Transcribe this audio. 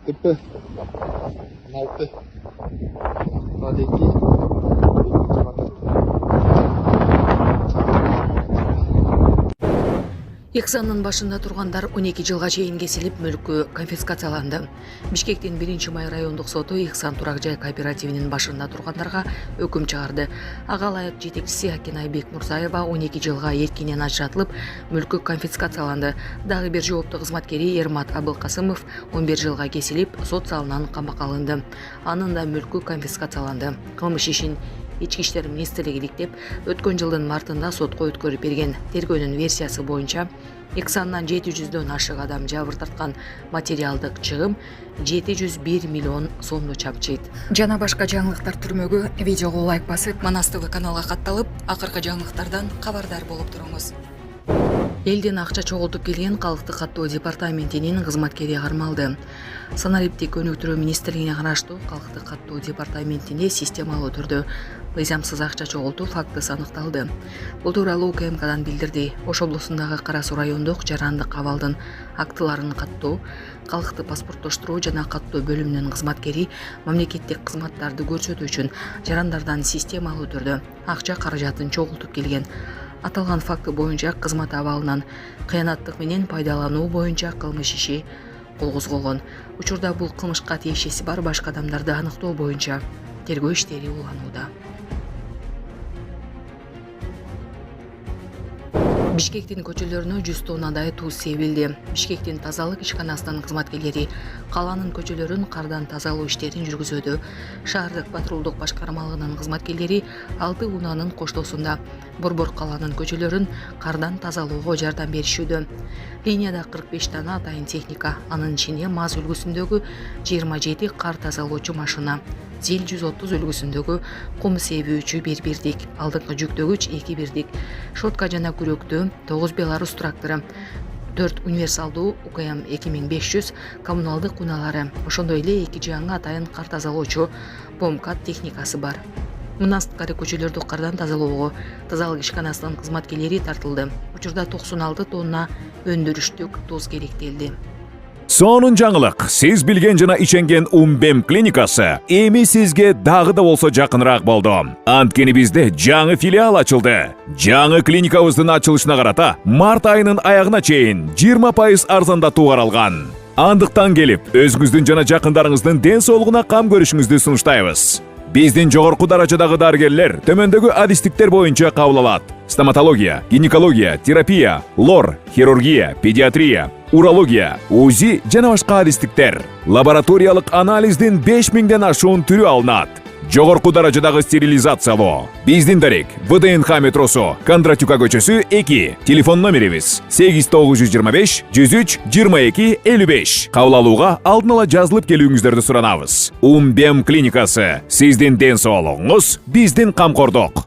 TP 16 Radeki Эксанын башында тургандар 12 жылга чейин кесилип мүлкү конфискацияланды. Бишкектин 1-май райондук соту Эксан турак жай кооперативинин башында тургандарга өкүм чыгарды. Ага ылайык жетекчиси Акинай Бекмурзаева 12 жылга эркинен ажыратылып, мүлкү конфискацияланды. Дагы бир жооптуу кызматкери Эрмат Абылкасымов 11 жылга кесилип, сот залынан камакка алынды. Анын да мүлкү конфискацияланды. Кылмыш ишин Ички иштер министрлиги иликтеп, өткөн жылдын мартында сотко өткөрүп берген. Тергөөнүн версиясы боюнча Эксандан 700дөн ашык адам жабыр тарткан, материалдык чыгым 701 миллион сомду чапчыйт. Жана башка жаңылыктар түрмөгү видеого лайк басып, Манас ТВ каналга катталып, акыркы жаңылыктардан кабардар болуп туруңуз. Элден акча чогултуп келген Калктык каттоо департаментинин кызматкери кармалды. Санариптик өнүктүрүү министрлигине караштуу Калктык каттоо департаментинде системалуу түрдө мыйзамсыз акча чогултуу фактысы аныкталды. Бул тууралуу УКМКдан билдирди. Ош облусундагы Кара Суу райондук жарандык абалдын актыларын каттоо, калкты паспорттоштуруу жана каттоо бөлүмүнүн кызматкери мамлекеттик кызматтарды көрсөтүү үчүн жарандардан системалуу түрдө акча каражатын чогултуп келген. Аталган факты боюнча кызмат абалынан кыянаттык менен пайдалануу боюнча кылмыш иши козголгон. Учурда бул кылмышка тиешеси бар башка адамдарды аныктоо боюнча тергөө иштери уланууда. Бишкектин көчөлөрүнө 100 тоннадай туз себилди. Бишкектин тазалык ишканасынын кызматкерлери калаанын көчөлөрүн кардан тазалоо иштерин жүргүзүүдө. Шаардык патрулдук башкармалыгынын кызматкерлери 6 унаанын коштоосунда Борбор калаанын көчөлөрүн кардан тазалоого жардам беришүүдө. Линияда 45 дана атайын техника, анын ичинде МАЗ үлгүсүндөгү 27 кар тазалоочу машина, ЗИЛ 130 үлгүсүндөгү кум себүүчү 1 бирдик, алдыңкы жүктөгүч 2 бирдик, шотка жана күрөктүү 9 Беларус трактору, 4 универсалдуу УКМ 2500 коммуналдык унаалары, ошондой эле 2 жаңы атайын кар тазалоочу Бомкат техникасы бар. Мындан сырткары көчөлөрдү кардан тазалоого тазалык ишканасынын кызматкерлери тартылды. Учурда 96 тонна өндүрүштүк туз керектелди. Сонун жаңылык, сиз билген жана иченген Умбем клиникасы эми сизге дагы да болсо жакыныраак болду. Анткени бизде жаңы филиал ачылды. Жаңы клиникабыздын ачылышына карата март айынын аягына чейин 20% арзандатуу каралган. Андыктан келип, өзүңүздүн жана жакындарыңыздын ден соолугуна кам көрүшүңүздү сунуштайбыз. Биздин жогорку даражадагы дарыгерлер төмөндөгү адистиктер боюнча кабыл алат: стоматология, гинекология, терапия, лор, хирургия, педиатрия, урология, УЗИ жана башка адистиктер. Лабораториялык анализдин 5000ден ашуун түрү алынат. Жогорку даражадагы стерилизациялоо. Биздин дарек ВДНХ метросу, Кондратюка көчөсү 2. Телефон номерибиз 8925 103 22 55. Кабыл алууга алдын ала жазылып келүүңүздөрдү суранабыз. Умбем клиникасы. Сиздин ден соолугуңуз, биздин камкордук.